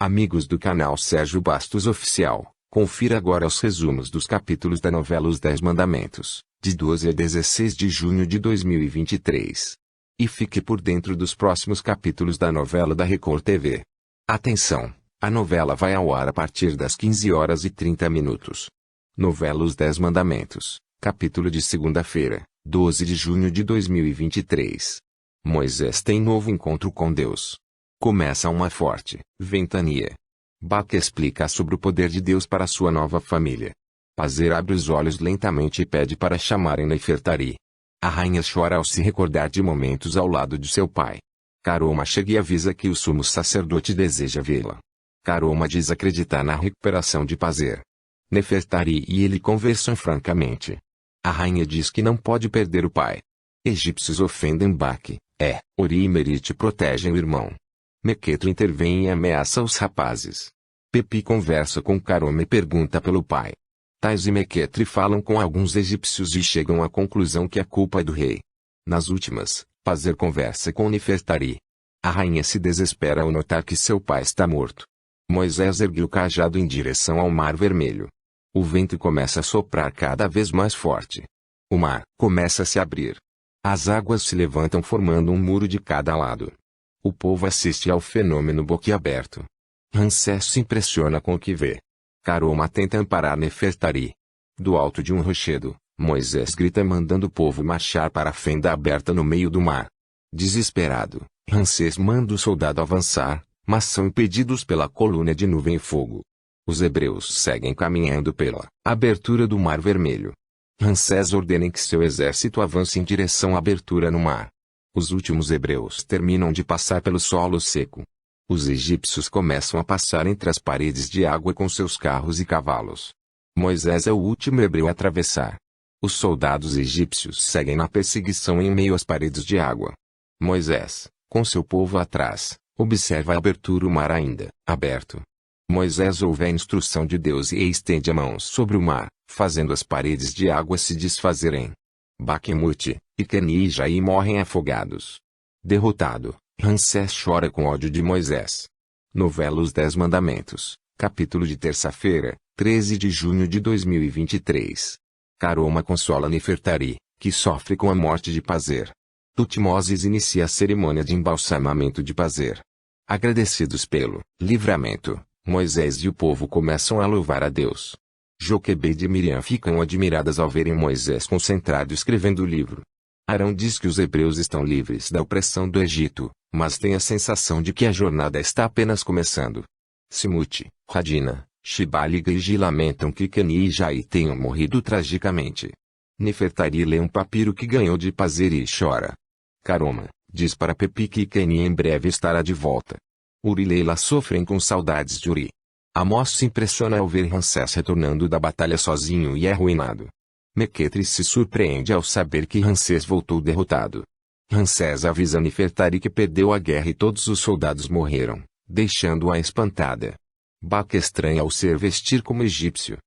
Amigos do canal Sérgio Bastos Oficial, confira agora os resumos dos capítulos da novela Os 10 Mandamentos, de 12 a 16 de junho de 2023. E fique por dentro dos próximos capítulos da novela da Record TV. Atenção! A novela vai ao ar a partir das 15 horas e 30 minutos. Novela Os 10 Mandamentos, capítulo de segunda-feira, 12 de junho de 2023. Moisés tem novo encontro com Deus. Começa uma forte ventania. Baca explica sobre o poder de Deus para sua nova família. Pazer abre os olhos lentamente e pede para chamarem Nefertari. A rainha chora ao se recordar de momentos ao lado de seu pai. Caroma chega e avisa que o sumo sacerdote deseja vê-la. Caroma diz acreditar na recuperação de Pazer. Nefertari e ele conversam francamente. A rainha diz que não pode perder o pai. Egípcios ofendem Baque. Ori e Merite protegem o irmão. Mequetro intervém e ameaça os rapazes. Pepi conversa com Caroma e pergunta pelo pai. Tais e Mequetri falam com alguns egípcios e chegam à conclusão que a culpa é do rei. Nas últimas, Pazer conversa com Nefertari. A rainha se desespera ao notar que seu pai está morto. Moisés ergue o cajado em direção ao Mar Vermelho. O vento começa a soprar cada vez mais forte. O mar começa a se abrir. As águas se levantam formando um muro de cada lado. O povo assiste ao fenômeno boquiaberto. Ramsés se impressiona com o que vê. Caroma tenta amparar Nefertari. Do alto de um rochedo, Moisés grita mandando o povo marchar para a fenda aberta no meio do mar. Desesperado, Ramsés manda o soldado avançar, mas são impedidos pela coluna de nuvem e fogo. Os hebreus seguem caminhando pela abertura do Mar Vermelho. Ramsés ordena que seu exército avance em direção à abertura no mar. Os últimos hebreus terminam de passar pelo solo seco. Os egípcios começam a passar entre as paredes de água com seus carros e cavalos. Moisés é o último hebreu a atravessar. Os soldados egípcios seguem na perseguição em meio às paredes de água. Moisés, com seu povo atrás, observa a abertura, o mar ainda aberto. Moisés ouve a instrução de Deus e estende a mão sobre o mar, fazendo as paredes de água se desfazerem. Baquemute e Keni e Jair morrem afogados. Derrotado, Ramsés chora com ódio de Moisés. Novela Os 10 Mandamentos, capítulo de terça-feira, 13 de junho de 2023. Caroma consola Nefertari, que sofre com a morte de Pazer. Tutmoses inicia a cerimônia de embalsamamento de Pazer. Agradecidos pelo livramento, Moisés e o povo começam a louvar a Deus. Joquebede e Miriam ficam admiradas ao verem Moisés concentrado escrevendo o livro. Arão diz que os hebreus estão livres da opressão do Egito, mas tem a sensação de que a jornada está apenas começando. Simute, Radina, Shibali e Gigi lamentam que Keni e Jair tenham morrido tragicamente. Nefertari lê um papiro que ganhou de Pazer e chora. Caroma diz para Pepi que Keni em breve estará de volta. Uri e Leila sofrem com saudades de Uri. Amós se impressiona ao ver Ramsés retornando da batalha sozinho e arruinado. Mequetri se surpreende ao saber que Ramsés voltou derrotado. Ramsés avisa Nefertari que perdeu a guerra e todos os soldados morreram, deixando-a espantada. Baca estranha ao ser vestir como egípcio.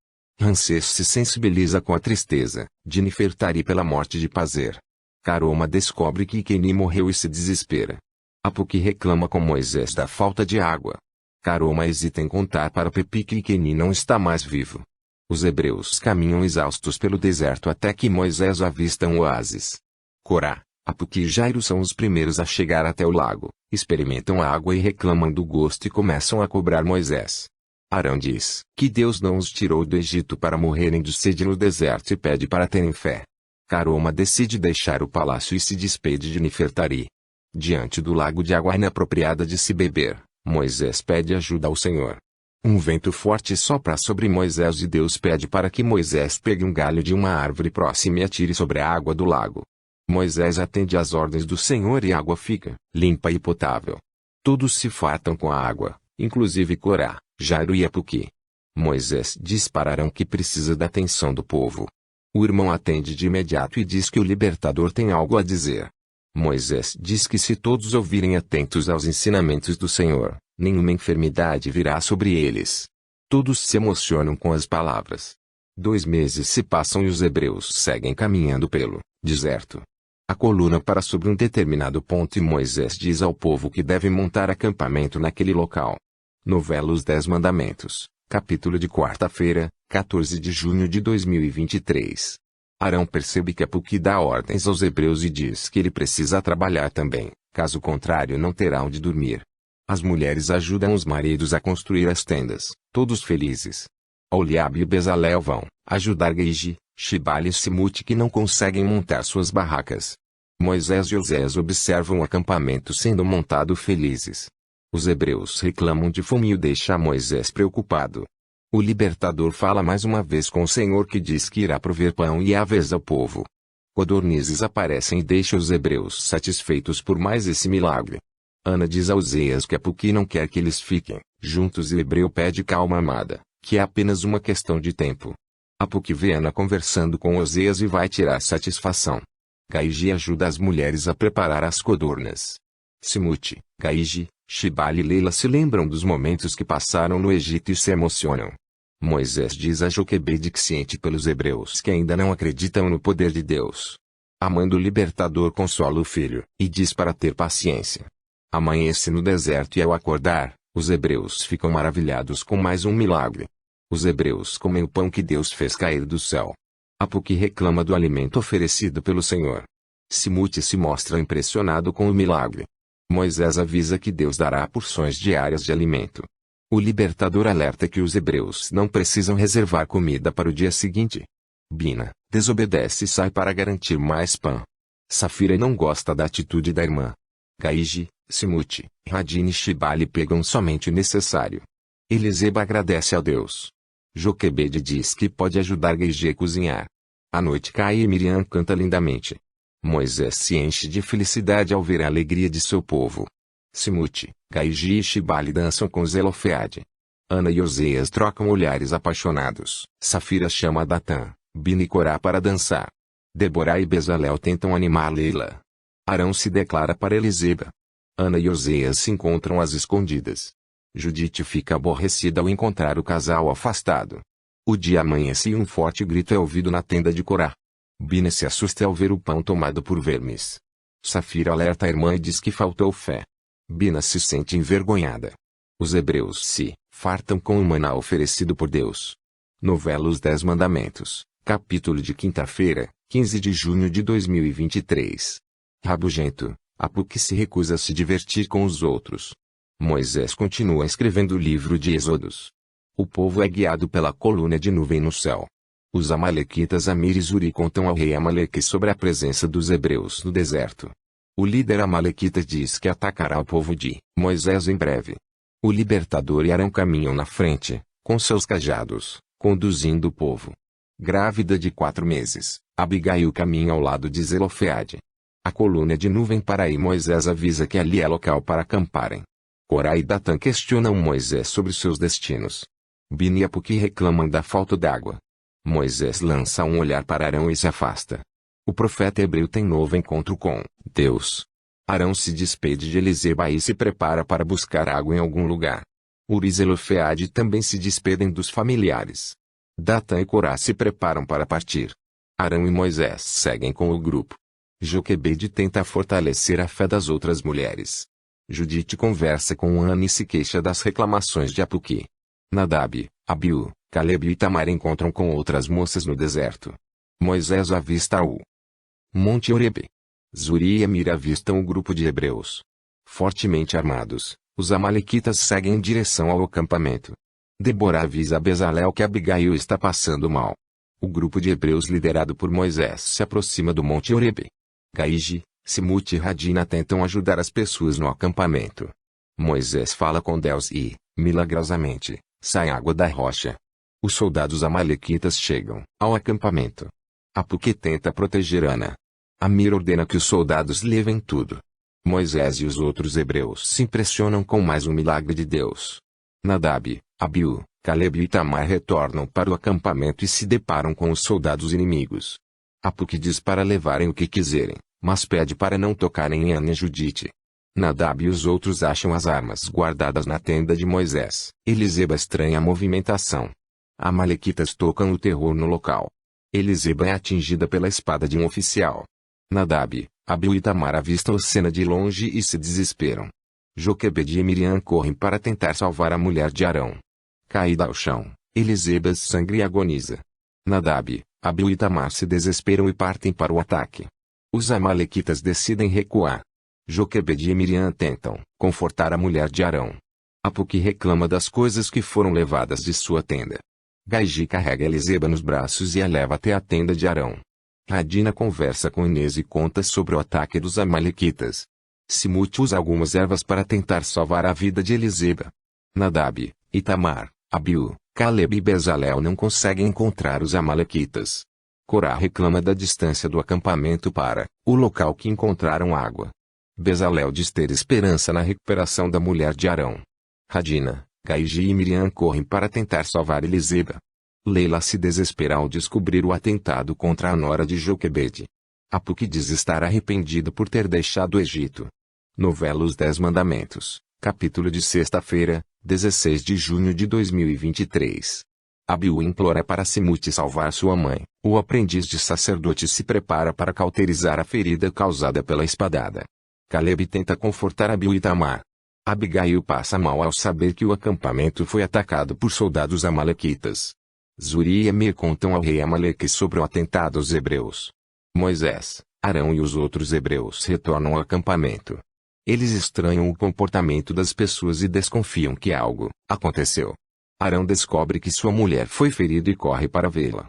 Ramsés se sensibiliza com a tristeza de Nefertari pela morte de Pazer. Caroma descobre que Keni morreu e se desespera. Apuki reclama com Moisés da falta de água. Caroma hesita em contar para Pepi que Keni não está mais vivo. Os hebreus caminham exaustos pelo deserto até que Moisés avista um oásis. Corá, Apuki e Jairo são os primeiros a chegar até o lago, experimentam a água e reclamam do gosto e começam a cobrar Moisés. Arão diz que Deus não os tirou do Egito para morrerem de sede no deserto e pede para terem fé. Caroma decide deixar o palácio e se despede de Nefertari. Diante do lago de água inapropriada de se beber, Moisés pede ajuda ao Senhor. Um vento forte sopra sobre Moisés e Deus pede para que Moisés pegue um galho de uma árvore próxima e atire sobre a água do lago. Moisés atende às ordens do Senhor e a água fica limpa e potável. Todos se fartam com a água, inclusive Corá, Jairo e Apuki. Moisés diz para Arão que precisa da atenção do povo. O irmão atende de imediato e diz que o libertador tem algo a dizer. Moisés diz que se todos ouvirem atentos aos ensinamentos do Senhor, nenhuma enfermidade virá sobre eles. Todos se emocionam com as palavras. 2 meses se passam e os hebreus seguem caminhando pelo deserto. A coluna para sobre um determinado ponto e Moisés diz ao povo que deve montar acampamento naquele local. Novela Os 10 Mandamentos, capítulo de quarta-feira, 14 de junho de 2023. Arão percebe que Apuque dá ordens aos hebreus e diz que ele precisa trabalhar também, caso contrário não terá onde dormir. As mulheres ajudam os maridos a construir as tendas, todos felizes. Oliabe e Bezalel vão ajudar Gaige, Shibali e Simute que não conseguem montar suas barracas. Moisés e Osés observam o acampamento sendo montado felizes. Os hebreus reclamam de fome e o deixa Moisés preocupado. O libertador fala mais uma vez com o Senhor que diz que irá prover pão e aves ao povo. Codornizes aparecem e deixa os hebreus satisfeitos por mais esse milagre. Ana diz a Osés que Apuque não quer que eles fiquem juntos e o hebreu pede calma amada, que é apenas uma questão de tempo. Apuque vê Ana conversando com Osés e vai tirar satisfação. Gaige ajuda as mulheres a preparar as codornas. Simute, Gaige, Shibali e Leila se lembram dos momentos que passaram no Egito e se emocionam. Moisés diz a Joquebede que ciente pelos hebreus que ainda não acreditam no poder de Deus. A mãe do libertador consola o filho e diz para ter paciência. Amanhece no deserto e ao acordar, os hebreus ficam maravilhados com mais um milagre. Os hebreus comem o pão que Deus fez cair do céu. Apuque reclama do alimento oferecido pelo Senhor. Simute se mostra impressionado com o milagre. Moisés avisa que Deus dará porções diárias de alimento. O libertador alerta que os hebreus não precisam reservar comida para o dia seguinte. Bina desobedece e sai para garantir mais pão. Safira não gosta da atitude da irmã. Gaige, Simute, Radine e Shibali pegam somente o necessário. Eliseba agradece a Deus. Joquebede diz que pode ajudar Gaige a cozinhar. A noite cai e Miriam canta lindamente. Moisés se enche de felicidade ao ver a alegria de seu povo. Simute, Gaige e Shibali dançam com Zelofeade. Ana e Osés trocam olhares apaixonados. Safira chama Datã, Bina e Corá para dançar. Deborah e Bezalel tentam animar Leila. Arão se declara para Eliseba. Ana e Osés se encontram às escondidas. Judite fica aborrecida ao encontrar o casal afastado. O dia amanhece e um forte grito é ouvido na tenda de Corá. Bina se assusta ao ver o pão tomado por vermes. Safira alerta a irmã e diz que faltou fé. Bina se sente envergonhada. Os hebreus se fartam com o maná oferecido por Deus. Novela Os 10 Mandamentos, capítulo de quinta-feira, 15 de junho de 2023. Rabugento, Apuque se recusa a se divertir com os outros. Moisés continua escrevendo o livro de Êxodos. O povo é guiado pela coluna de nuvem no céu. Os amalequitas Amir e Zuri contam ao rei Amaleque sobre a presença dos hebreus no deserto. O líder amalequita diz que atacará o povo de Moisés em breve. O libertador e Arão caminham na frente, com seus cajados, conduzindo o povo. Grávida de 4 meses, Abigail caminha ao lado de Zelofeade. A coluna de nuvem para e Moisés avisa que ali é local para acamparem. Corá e Datã questionam Moisés sobre seus destinos. Bina e Apuque reclamam da falta d'água. Moisés lança um olhar para Arão e se afasta. O profeta hebreu tem novo encontro com Deus. Arão se despede de Eliseba e se prepara para buscar água em algum lugar. Uri e Zelofeade também se despedem dos familiares. Datã e Corá se preparam para partir. Arão e Moisés seguem com o grupo. Joquebede tenta fortalecer a fé das outras mulheres. Judite conversa com Ana e se queixa das reclamações de Apuque. Nadab, Abiú, Caleb e Itamar encontram com outras moças no deserto. Moisés avista o Monte Horebe. Zuri e Amir avistam o grupo de hebreus. Fortemente armados, os amalequitas seguem em direção ao acampamento. Deborah avisa a Bezalel que Abigail está passando mal. O grupo de hebreus liderado por Moisés se aproxima do Monte Horebe. Gaige, Simute e Radina tentam ajudar as pessoas no acampamento. Moisés fala com Deus e, milagrosamente, sai água da rocha. Os soldados amalequitas chegam ao acampamento. Apuque tenta proteger Ana. Amir ordena que os soldados levem tudo. Moisés e os outros hebreus se impressionam com mais um milagre de Deus. Nadab, Abiú, Caleb e Itamar retornam para o acampamento e se deparam com os soldados inimigos. Apuque diz para levarem o que quiserem, mas pede para não tocarem em Ana e Judite. Nadab e os outros acham as armas guardadas na tenda de Moisés. Eliseba estranha a movimentação. Amalequitas tocam o terror no local. Eliseba é atingida pela espada de um oficial. Nadab, Abiú e Itamar avistam a cena de longe e se desesperam. Joquebede e Miriam correm para tentar salvar a mulher de Arão. Caída ao chão, Eliseba sangra e agoniza. Nadab, Abiú e Tamar se desesperam e partem para o ataque. Os amalequitas decidem recuar. Joquebede e Miriam tentam confortar a mulher de Arão. Apuque reclama das coisas que foram levadas de sua tenda. Gaiji carrega Eliseba nos braços e a leva até a tenda de Arão. Radina conversa com Inês e conta sobre o ataque dos amalequitas. Simute usa algumas ervas para tentar salvar a vida de Eliseba. Nadab, Itamar, Abiú, Caleb e Bezalel não conseguem encontrar os amalequitas. Corá reclama da distância do acampamento para o local que encontraram água. Bezalel diz ter esperança na recuperação da mulher de Arão. Radina, Gaiji e Miriam correm para tentar salvar Eliseba. Leila se desespera ao descobrir o atentado contra a nora de Joquebede. Apuque diz estar arrependido por ter deixado o Egito. Novela Os 10 Mandamentos, capítulo de sexta-feira, 16 de junho de 2023. Abiú implora para Simute salvar sua mãe. O aprendiz de sacerdote se prepara para cauterizar a ferida causada pela espadada. Caleb tenta confortar Abiú e Tamar. Abigail passa mal ao saber que o acampamento foi atacado por soldados amalequitas. Zuri e Emir contam ao rei Amaleque sobre o atentado aos hebreus. Moisés, Arão e os outros hebreus retornam ao acampamento. Eles estranham o comportamento das pessoas e desconfiam que algo aconteceu. Arão descobre que sua mulher foi ferida e corre para vê-la.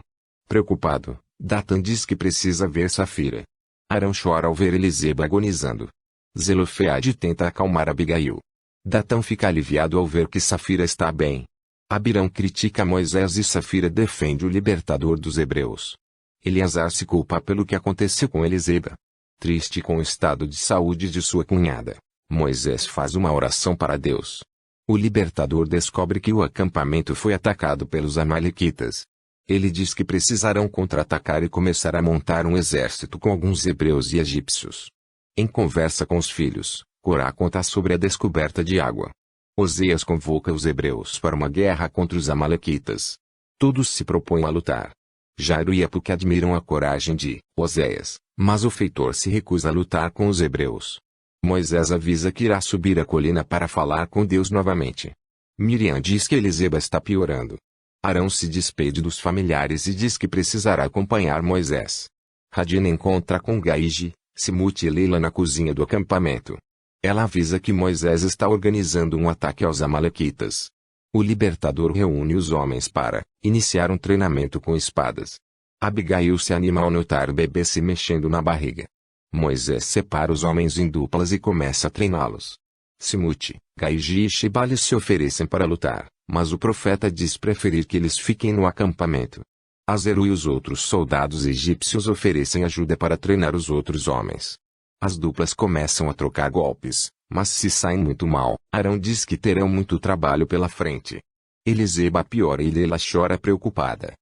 Preocupado, Datan diz que precisa ver Safira. Arão chora ao ver Eliseba agonizando. Zelofeade tenta acalmar Abigail. Datan fica aliviado ao ver que Safira está bem. Abirão critica Moisés e Safira defende o libertador dos hebreus. Eleazar se culpa pelo que aconteceu com Eliseba. Triste com o estado de saúde de sua cunhada, Moisés faz uma oração para Deus. O libertador descobre que o acampamento foi atacado pelos amalequitas. Ele diz que precisarão contra-atacar e começar a montar um exército com alguns hebreus e egípcios. Em conversa com os filhos, Corá conta sobre a descoberta de água. Oséias convoca os hebreus para uma guerra contra os amalequitas. Todos se propõem a lutar. Jairo e Apuque admiram a coragem de Oséias, mas o feitor se recusa a lutar com os hebreus. Moisés avisa que irá subir a colina para falar com Deus novamente. Miriam diz que Eliseba está piorando. Arão se despede dos familiares e diz que precisará acompanhar Moisés. Radina encontra com Gaiji, Simute e Leila na cozinha do acampamento. Ela avisa que Moisés está organizando um ataque aos amalequitas. O libertador reúne os homens para iniciar um treinamento com espadas. Abigail se anima ao notar o bebê se mexendo na barriga. Moisés separa os homens em duplas e começa a treiná-los. Simute, Gaiji e Shibali se oferecem para lutar, mas o profeta diz preferir que eles fiquem no acampamento. Azeru e os outros soldados egípcios oferecem ajuda para treinar os outros homens. As duplas começam a trocar golpes, mas se saem muito mal. Arão diz que terão muito trabalho pela frente. Eliseba piora e Leila chora preocupada.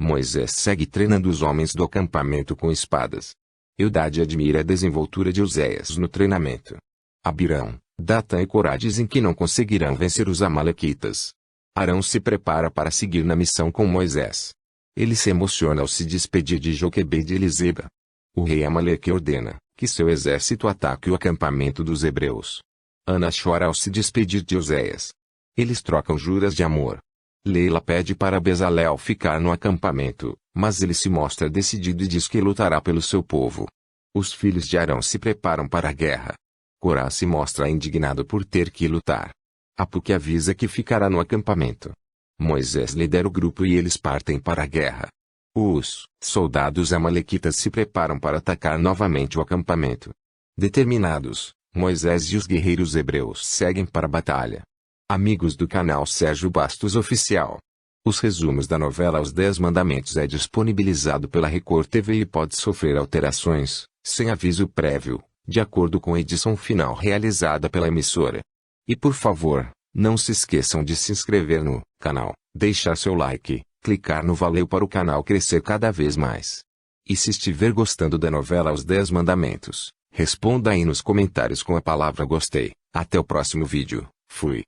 Moisés segue treinando os homens do acampamento com espadas. Eldade admira a desenvoltura de Oséias no treinamento. Abirão, Datan e Corá dizem que não conseguirão vencer os amalequitas. Arão se prepara para seguir na missão com Moisés. Ele se emociona ao se despedir de Joquebede e Eliseba. O rei Amaleque ordena que seu exército ataque o acampamento dos hebreus. Ana chora ao se despedir de Oséias. Eles trocam juras de amor. Leila pede para Bezalel ficar no acampamento, mas ele se mostra decidido e diz que lutará pelo seu povo. Os filhos de Arão se preparam para a guerra. Corá se mostra indignado por ter que lutar. Apuque avisa que ficará no acampamento. Moisés lidera o grupo e eles partem para a guerra. Os soldados amalequitas se preparam para atacar novamente o acampamento. Determinados, Moisés e os guerreiros hebreus seguem para a batalha. Amigos do canal Sérgio Bastos Oficial. Os resumos da novela Os 10 Mandamentos é disponibilizado pela Record TV e pode sofrer alterações, sem aviso prévio, de acordo com a edição final realizada pela emissora. E por favor, não se esqueçam de se inscrever no canal, deixar seu like, clicar no valeu para o canal crescer cada vez mais. E se estiver gostando da novela Os 10 Mandamentos, responda aí nos comentários com a palavra gostei. Até o próximo vídeo. Fui.